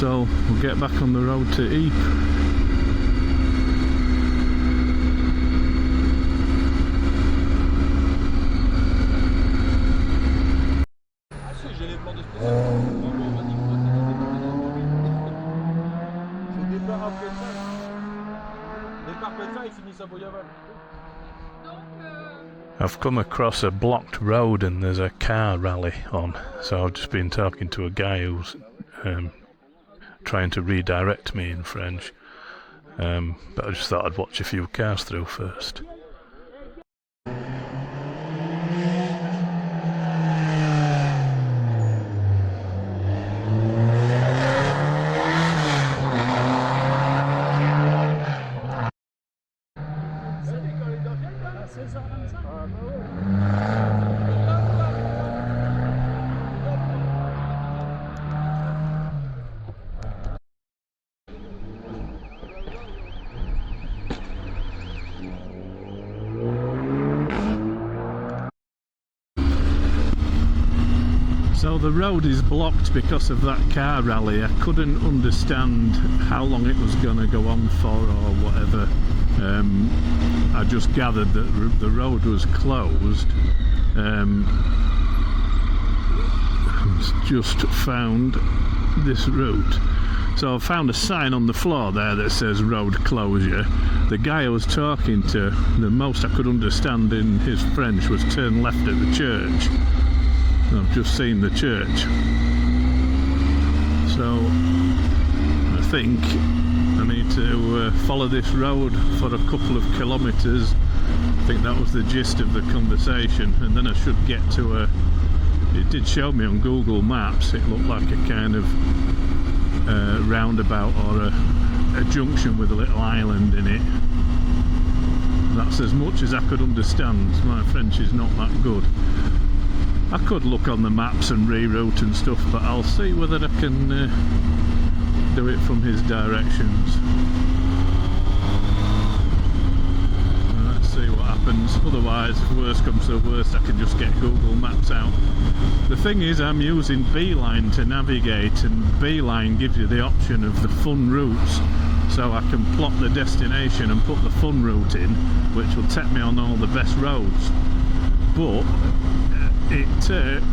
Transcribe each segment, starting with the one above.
So we'll get back on the road to Ypres. I've come across a blocked road and there's a car rally on, so I've just been talking to a guy who's trying to redirect me in French, but I just thought I'd watch a few cars through first. So the road is blocked because of that car rally. I couldn't understand how long it was going to go on for or whatever. I just gathered that the road was closed. Just found this route. So I found a sign on the floor there that says road closure. The guy I was talking to, the most I could understand in his French was turn left at the church. I've just seen the church, so I think I need to follow this road for a couple of kilometres. I think that was the gist of the conversation, and then I should get to a, it did show me on Google Maps, it looked like a kind of roundabout or a junction with a little island in it. That's as much as I could understand. My French is not that good. I could look on the maps and reroute and stuff, but I'll see whether I can do it from his directions. Let's see what happens. Otherwise, if worse comes to worst, I can just get Google Maps out. The thing is, I'm using Beeline to navigate, and Beeline gives you the option of the fun routes, so I can plot the destination and put the fun route in, which will take me on all the best roads. But it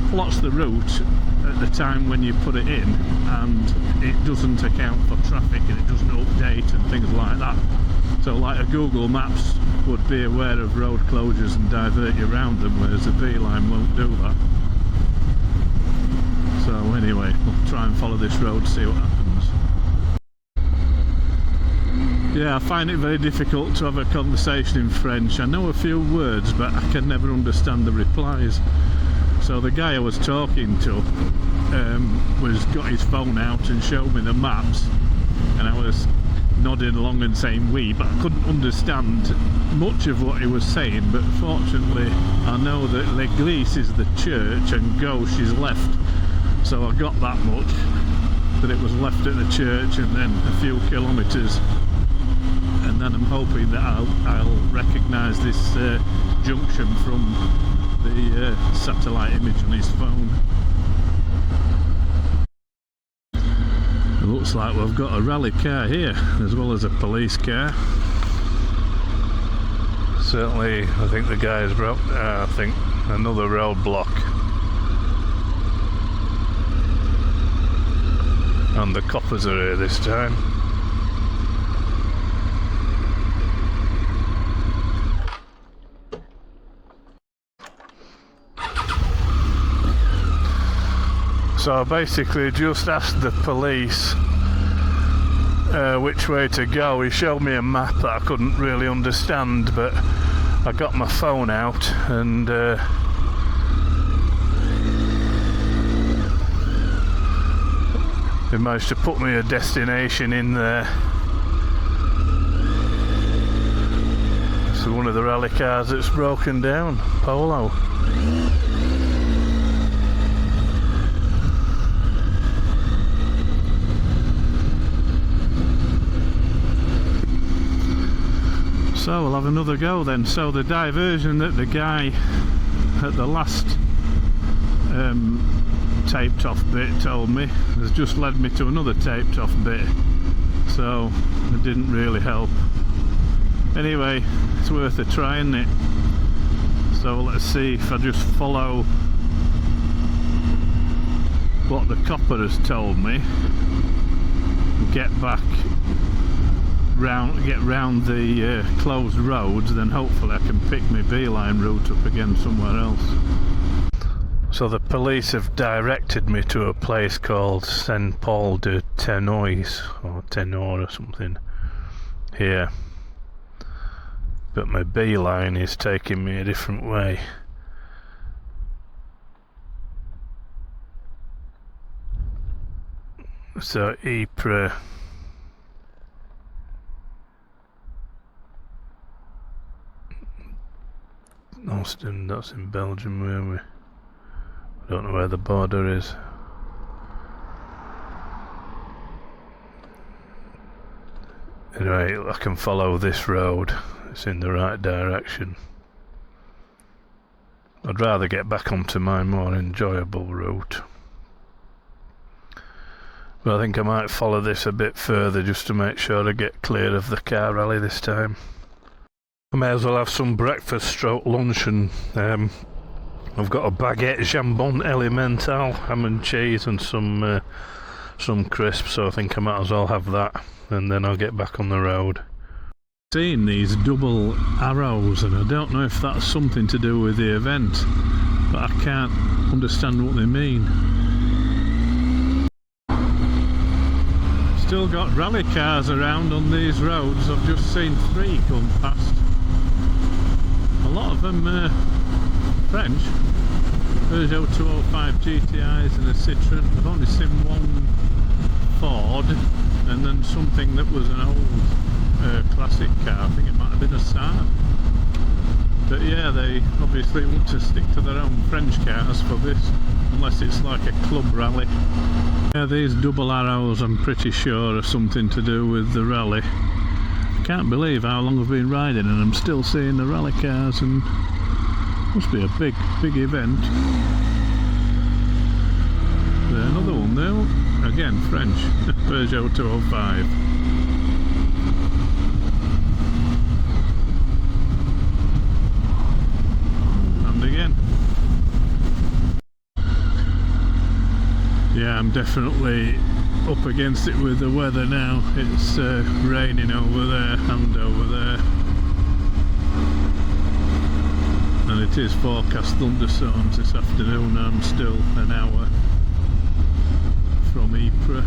plots the route at the time when you put it in, and it doesn't account for traffic, and it doesn't update and things like that. So like a Google Maps would be aware of road closures and divert you around them, whereas the Beeline won't do that. So anyway, we'll try and follow this road, see what happens. Yeah, I find it very difficult to have a conversation in French. I know a few words, but I can never understand the replies. So the guy I was talking to got his phone out and showed me the maps, and I was nodding along and saying oui, but I couldn't understand much of what he was saying. But fortunately I know that l'église is the church and gauche is left, so I got that much, that it was left at the church and then a few kilometres, and then I'm hoping that I'll recognise this junction from the satellite image on his phone. It looks like we've got a rally car here as well as a police car. Certainly I think the guy has broke I think another roadblock, and the coppers are here this time. So I basically just asked the police which way to go. He showed me a map that I couldn't really understand, but I got my phone out and he managed to put me a destination in there. So one of the rally cars that's broken down, Polo. So we'll have another go then. So the diversion that the guy at the last taped off bit told me has just led me to another taped off bit, so it didn't really help. Anyway, it's worth a try, isn't it? So let's see if I just follow what the copper has told me, get round the closed roads, then hopefully I can pick my beeline route up again somewhere else. So the police have directed me to a place called Saint Paul de Tenois, or Tenor or something, here. But my beeline is taking me a different way. So Ypres. Austin, that's in Belgium, where we? I don't know where the border is. Anyway, I can follow this road. It's in the right direction. I'd rather get back onto my more enjoyable route. But I think I might follow this a bit further just to make sure I get clear of the car rally this time. I may as well have some breakfast stroke lunch, and I've got a baguette jambon elemental, ham and cheese, and some crisps, so I think I might as well have that, and then I'll get back on the road. Seeing these double arrows, and I don't know if that's something to do with the event, but I can't understand what they mean. Still got rally cars around on these roads. I've just seen 3 come past. A lot of them French. Peugeot 205 GTIs and a Citroen. I've only seen 1 Ford, and then something that was an old classic car. I think it might have been a Saab. But yeah, they obviously want to stick to their own French cars for this, unless it's like a club rally. Yeah, these double arrows I'm pretty sure are something to do with the rally. I can't believe how long I've been riding and I'm still seeing the rally cars, and must be a big event. There's another one there, again French, Peugeot 205. And again. Yeah, I'm definitely up against it with the weather now. It's raining over there and over there, and it is forecast thunderstorms this afternoon. I'm still an hour from Ypres.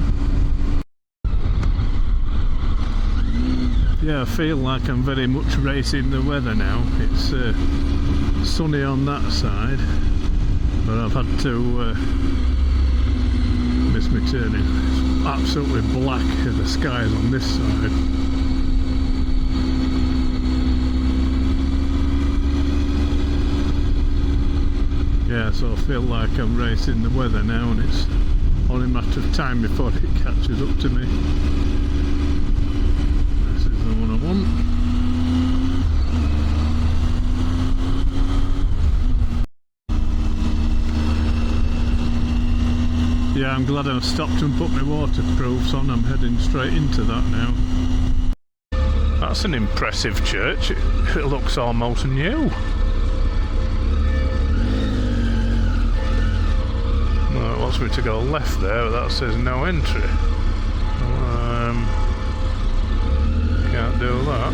Yeah, I feel like I'm very much racing the weather now. It's sunny on that side, but I've had to miss my turning. It's absolutely black in the skies on this side. Yeah, so I feel like I'm racing the weather now, and it's only a matter of time before it catches up to me. This is the one I want. Yeah, I'm glad I stopped and put my waterproofs on. I'm heading straight into that now. That's an impressive church. It looks almost new. Well, it wants me to go left there, but that says no entry. Can't do that.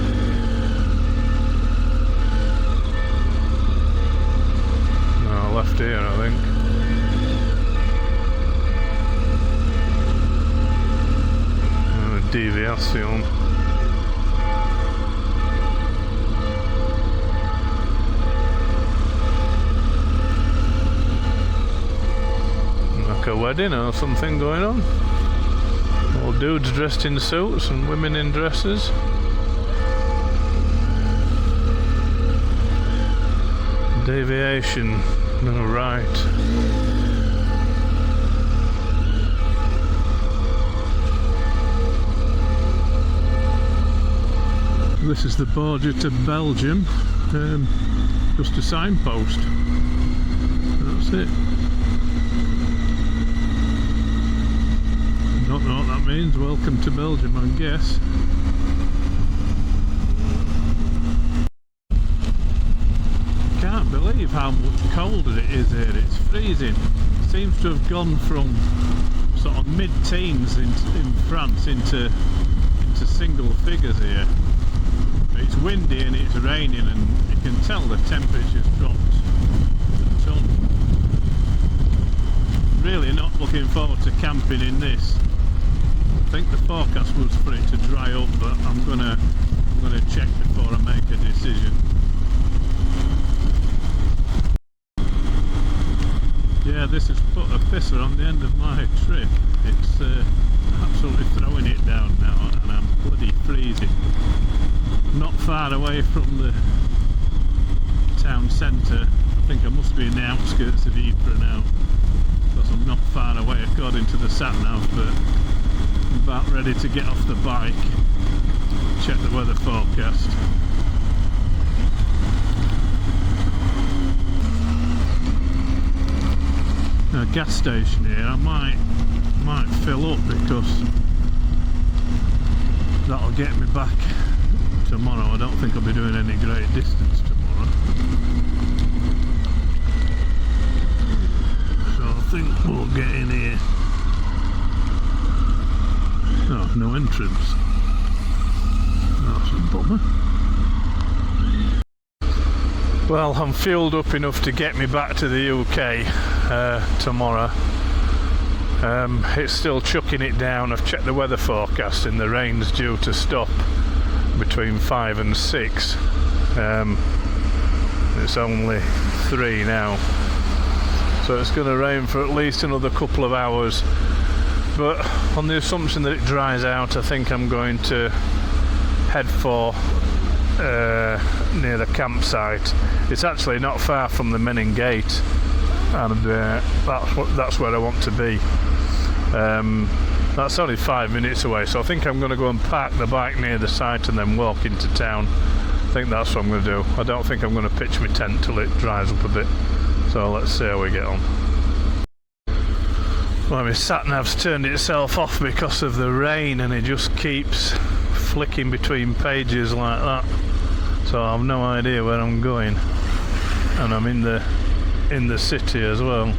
No, left here, I think. Deviation. Like a wedding or something going on. All dudes dressed in suits and women in dresses. Deviation. No, right. This is the border to Belgium, just a signpost. That's it. means welcome to Belgium, I guess. Can't believe how much colder it is here. It's freezing. It seems to have gone from sort of mid-teens in France into single figures here. It's windy and it's raining, and you can tell the temperature's dropped a ton. Really not looking forward to camping in this. I think the forecast was for it to dry up, but I'm gonna check before I make a decision. Yeah, this has put a pisser on the end of my trip. It's absolutely throwing it down now, and I'm bloody freezing. Not far away from the town centre. I think I must be in the outskirts of Ypres now, because I'm not far away according to the sat-nav, but I'm about ready to get off the bike, check the weather forecast. A gas station here, I might fill up, because that'll get me back tomorrow. I don't think I'll be doing any great distance tomorrow, so I think we'll get in here. Oh, no entrance. That's a bummer. Well, I'm fueled up enough to get me back to the UK tomorrow. It's still chucking it down. I've checked the weather forecast and the rain's due to stop between 5 and 6. It's only 3 now, so it's going to rain for at least another couple of hours, but on the assumption that it dries out, I think I'm going to head for near the campsite. It's actually not far from the Menin Gate, and that's where I want to be. That's only 5 minutes away, so I think I'm going to go and park the bike near the site and then walk into town. I think that's what I'm going to do. I don't think I'm going to pitch my tent till it dries up a bit, so let's see how we get on. Well, my sat-nav's turned itself off because of the rain, and it just keeps flicking between pages like that, so I have no idea where I'm going, and I'm in the city as well.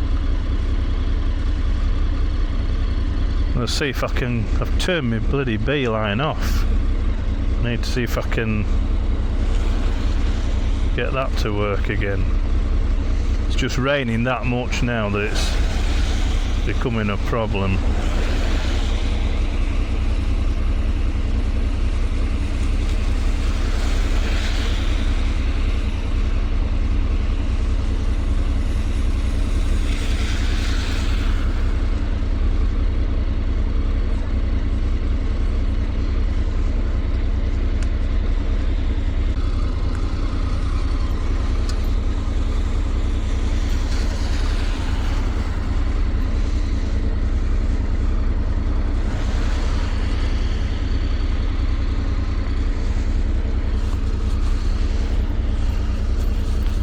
Let's see if I can. I've turned my bloody beeline off. I need to see if I can get that to work again. It's just raining that much now that it's becoming a problem.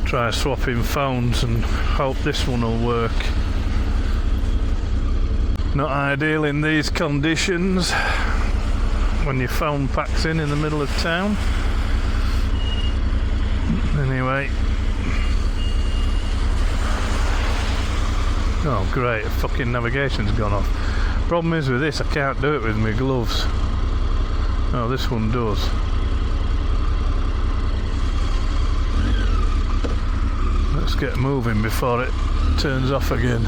Try swapping phones and hope this one will work. Not ideal in these conditions when your phone packs in the middle of town. Anyway. Oh great, fucking navigation's gone off. Problem is with this, I can't do it with my gloves. Oh, this one does. Let's get moving before it turns off again.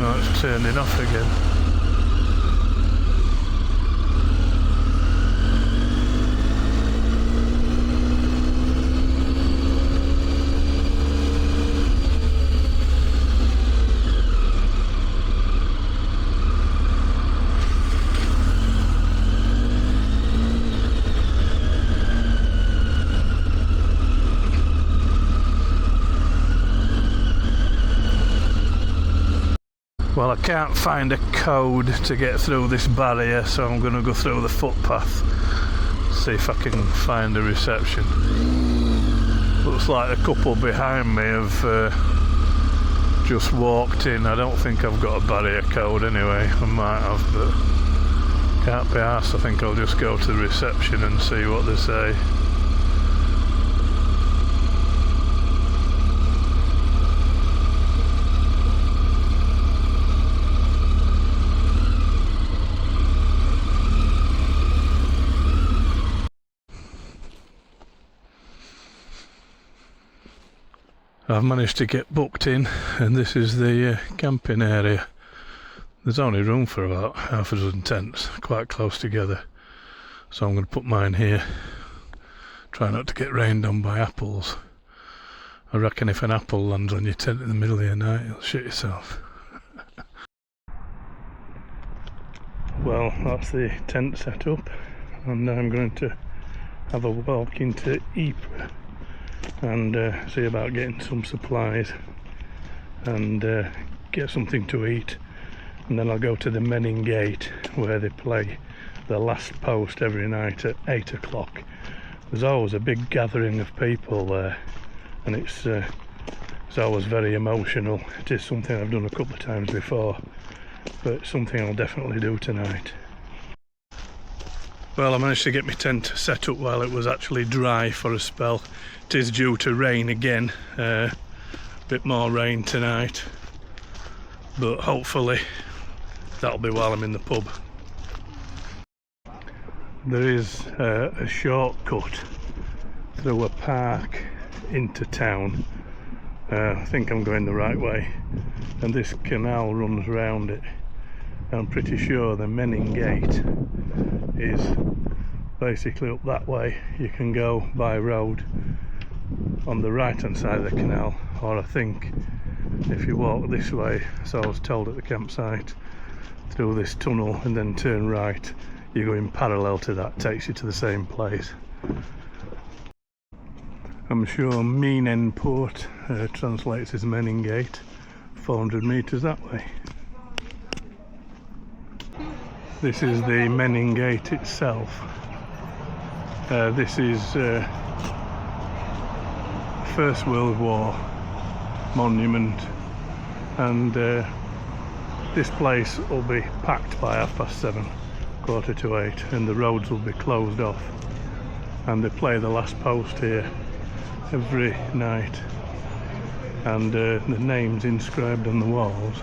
No, it's turning off again. Well, I can't find a code to get through this barrier, so I'm going to go through the footpath, see if I can find a reception. Looks like the couple behind me have Just walked in. I don't think I've got a barrier code anyway. I might have, but can't be arsed. I think I'll just go to the reception and see what they say. I've managed to get booked in, and this is the camping area. There's only room for about half a dozen tents, quite close together. So I'm going to put mine here. Try not to get rained on by apples. I reckon if an apple lands on your tent in the middle of the night, you'll shit yourself. Well, that's the tent set up, and I'm going to have a walk into Ypres and see about getting some supplies and get something to eat, and then I'll go to the Menin Gate where they play the last post every night at 8 o'clock. There's always a big gathering of people there, and it's always very emotional. It is something I've done a couple of times before, but something I'll definitely do tonight. Well, I managed to get my tent set up while it was actually dry for a spell. It is due to rain again, a bit more rain tonight, but hopefully that'll be while I'm in the pub. There is a shortcut through a park into town. I think I'm going the right way, and this canal runs round it. I'm pretty sure the Menin Gate is basically up that way. You can go by road on the right hand side of the canal, or I think if you walk this way, so I was told at the campsite, through this tunnel and then turn right, you're going parallel to that, takes you to the same place. I'm sure Minen Port translates as Menin Gate, 400 metres that way. This is the Menin Gate itself. This is First World War monument, and this place will be packed by 7:30, 7:45, and the roads will be closed off, and they play the last post here every night, and the names inscribed on the walls.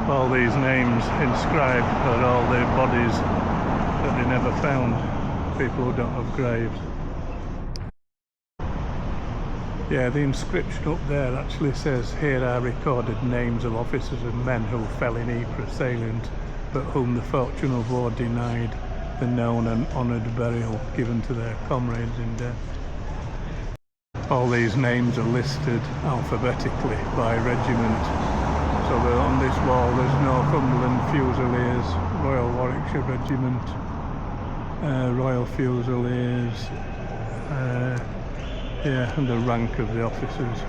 All these names inscribed are all the bodies that they never found, people who don't have graves. Yeah, the inscription up there actually says, "Here are recorded names of officers and men who fell in Ypres salient, but whom the fortune of war denied the known and honoured burial given to their comrades in death." All these names are listed alphabetically by regiment. So on this wall there's Northumberland Fusiliers, Royal Warwickshire Regiment, Royal Fusiliers, yeah, and the rank of the officers.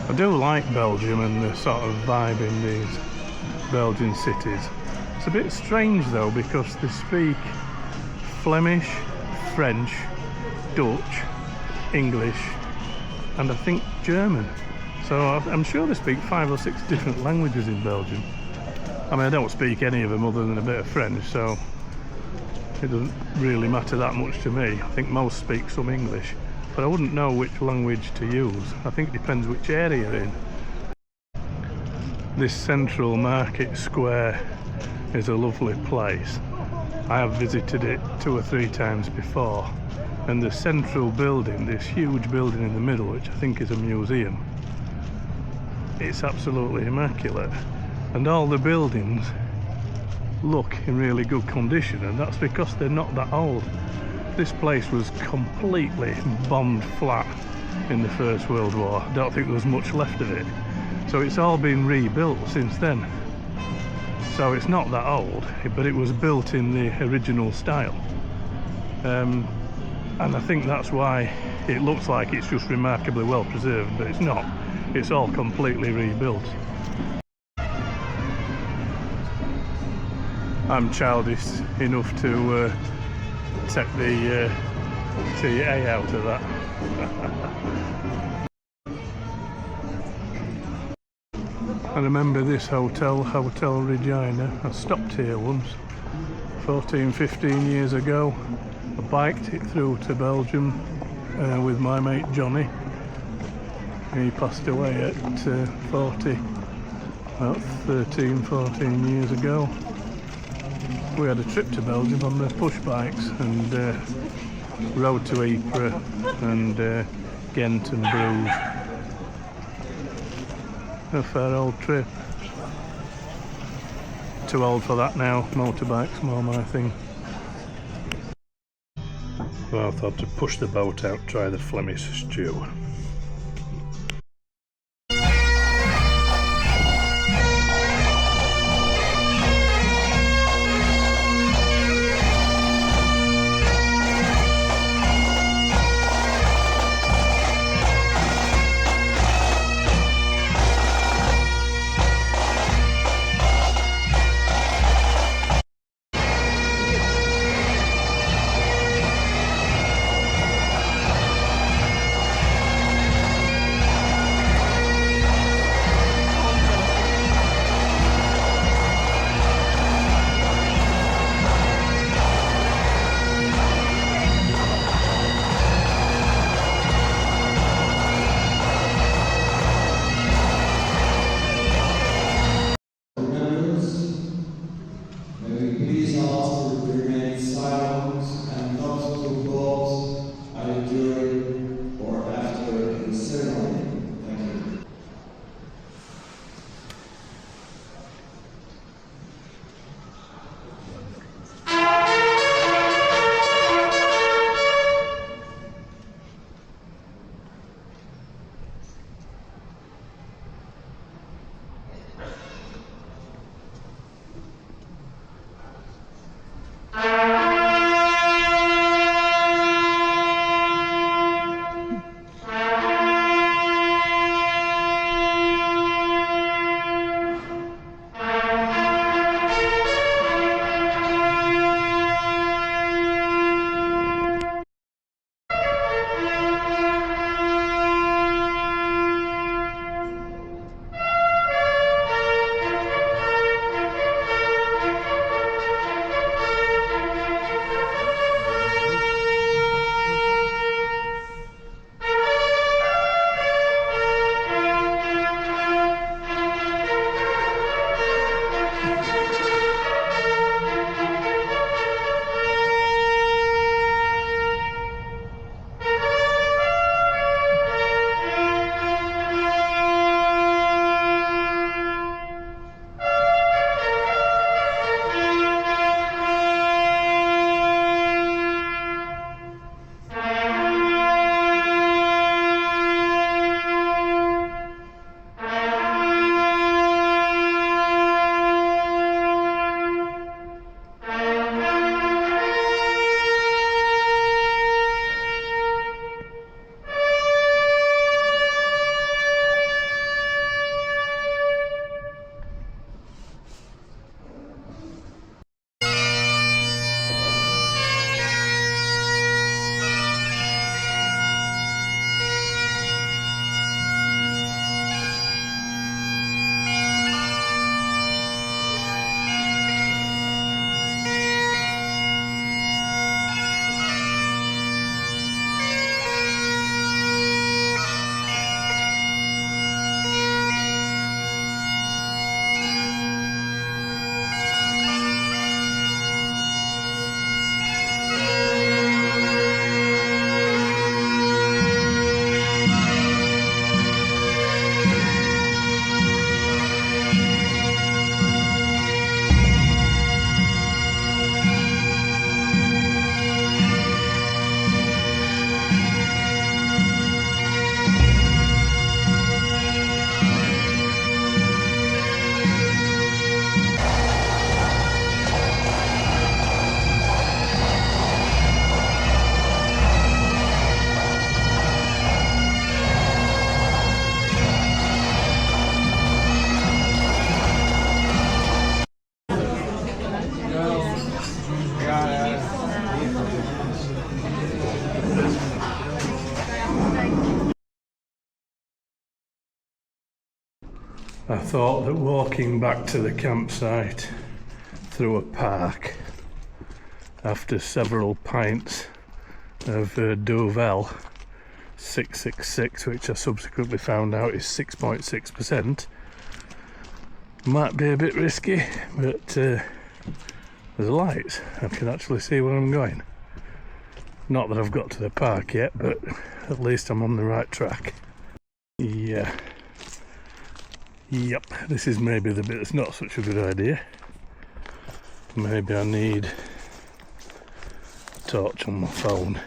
I do like Belgium and the sort of vibe in these Belgian cities. It's a bit strange though, because they speak Flemish, French, Dutch, English, and I think German. So I'm sure they speak 5 or 6 different languages in Belgium. I mean, I don't speak any of them other than a bit of French, so it doesn't really matter that much to me. I think most speak some English, but I wouldn't know which language to use. I think it depends which area you're in. This central market square is a lovely place. I have visited it 2 or 3 times before, and the central building, this huge building in the middle, which I think is a museum, it's absolutely immaculate, and all the buildings look in really good condition, and that's because they're not that old. This place was completely bombed flat in the First World War. I don't think there was much left of it, so it's all been rebuilt since then. So it's not that old, but it was built in the original style. And I think that's why it looks like it's just remarkably well preserved, but it's not. It's all completely rebuilt. I'm childish enough to take the TA out of that. I remember this hotel, Hotel Regina. I stopped here once, 14-15 years ago. I biked it through to Belgium with my mate Johnny. He passed away at 40, about 13-14 years ago. We had a trip to Belgium on the push bikes and rode to Ypres and Ghent and Bruges. A fair old trip. Too old for that now, motorbike's more my thing. Well, I thought to push the boat out, try the Flemish stew. I thought that walking back to the campsite through a park after several pints of Duvel 666, which I subsequently found out is 6.6%, might be a bit risky, but there's lights. I can actually see where I'm going. Not that I've got to the park yet, but at least I'm on the right track. Yeah. Yep, this is maybe the bit that's not such a good idea. Maybe I need a torch on my phone.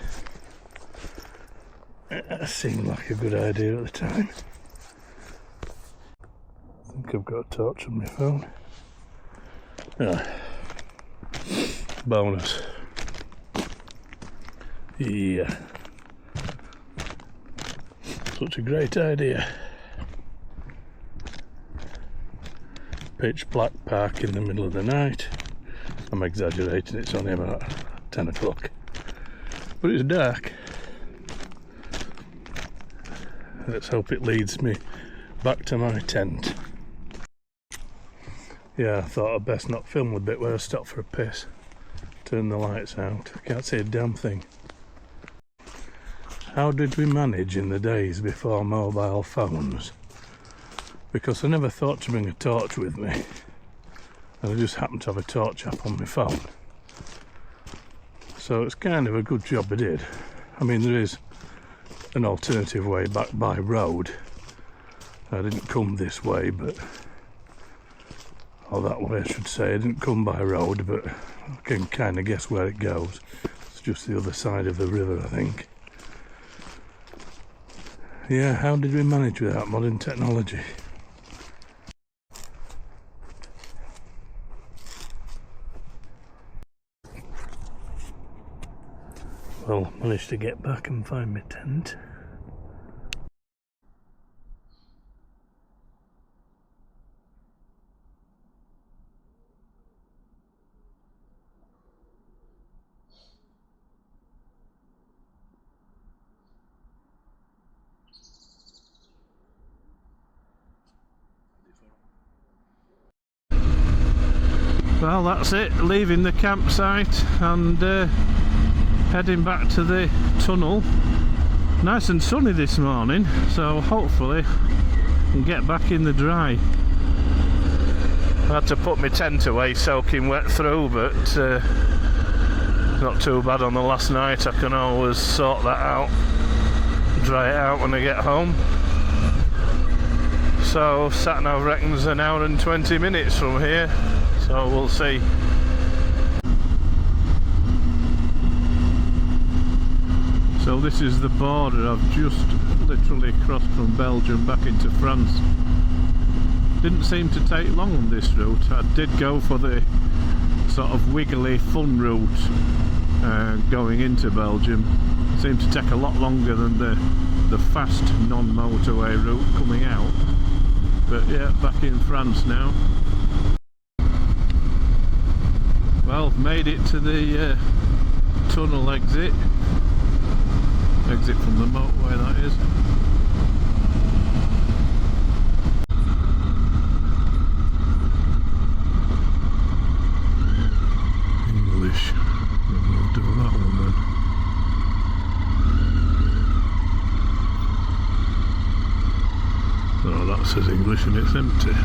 That seemed like a good idea at the time. I think I've got a torch on my phone. Ah. Bonus. Yeah. Such a great idea. Pitch black park in the middle of the night. I'm exaggerating, it's only about 10 o'clock. But it's dark. Let's hope it leads me back to my tent. Yeah, I thought I'd best not film the bit where I stopped for a piss. Turn the lights out. I can't see a damn thing. How did we manage in the days before mobile phones? Because I never thought to bring a torch with me, and I just happened to have a torch app on my phone. So it's kind of a good job I did. I mean, there is an alternative way back by road. I didn't come this way, but, or that way I should say. I didn't come by road, but I can kind of guess where it goes. It's just the other side of the river, I think. Yeah, how did we manage without modern technology? Well, managed to get back and find my tent. Well, that's it, leaving the campsite and heading back to the tunnel. Nice and sunny this morning, so hopefully I can get back in the dry. I had to put my tent away soaking wet through, but not too bad on the last night. I can always sort that out, dry it out when I get home. So sat-nav reckons an hour and 20 minutes from here, so we'll see. So this is the border. I've just literally crossed from Belgium back into France. Didn't seem to take long on this route. I did go for the sort of wiggly fun route going into Belgium. It seemed to take a lot longer than the fast non-motorway route coming out. But yeah, back in France now. Well, made it to the tunnel exit. Exit from the motorway, that is. English. We'll do that one then. Oh, that says English and it's empty.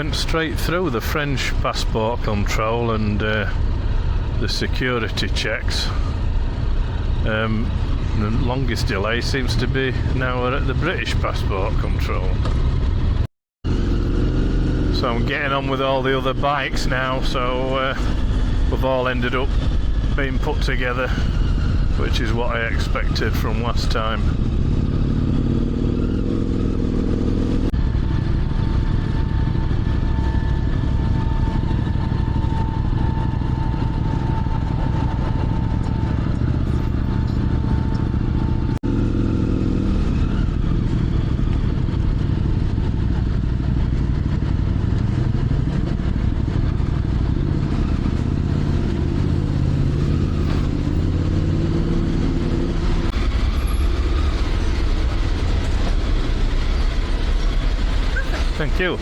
went straight through the French passport control and the security checks. The longest delay seems to be now we're at the British passport control. So I'm getting on with all the other bikes now, so we've all ended up being put together, which is what I expected from last time. Thank you.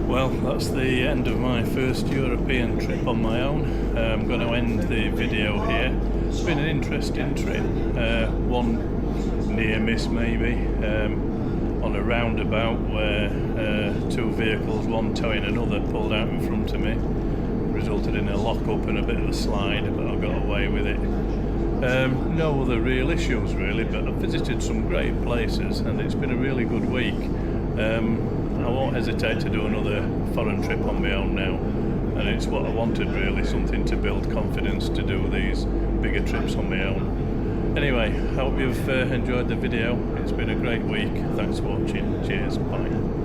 Well, that's the end of my first European trip on my own. I'm going to end the video here. It's been an interesting trip. One near miss maybe, on a roundabout where two vehicles, one towing another, pulled out in front of me. Resulted in a lock-up and a bit of a slide, but I got away with it. No other real issues really, but I've visited some great places and it's been a really good week. I won't hesitate to do another foreign trip on my own now, and it's what I wanted really, something to build confidence to do these bigger trips on my own. Anyway, I hope you've enjoyed the video. It's been a great week. Thanks for watching. Cheers. Bye.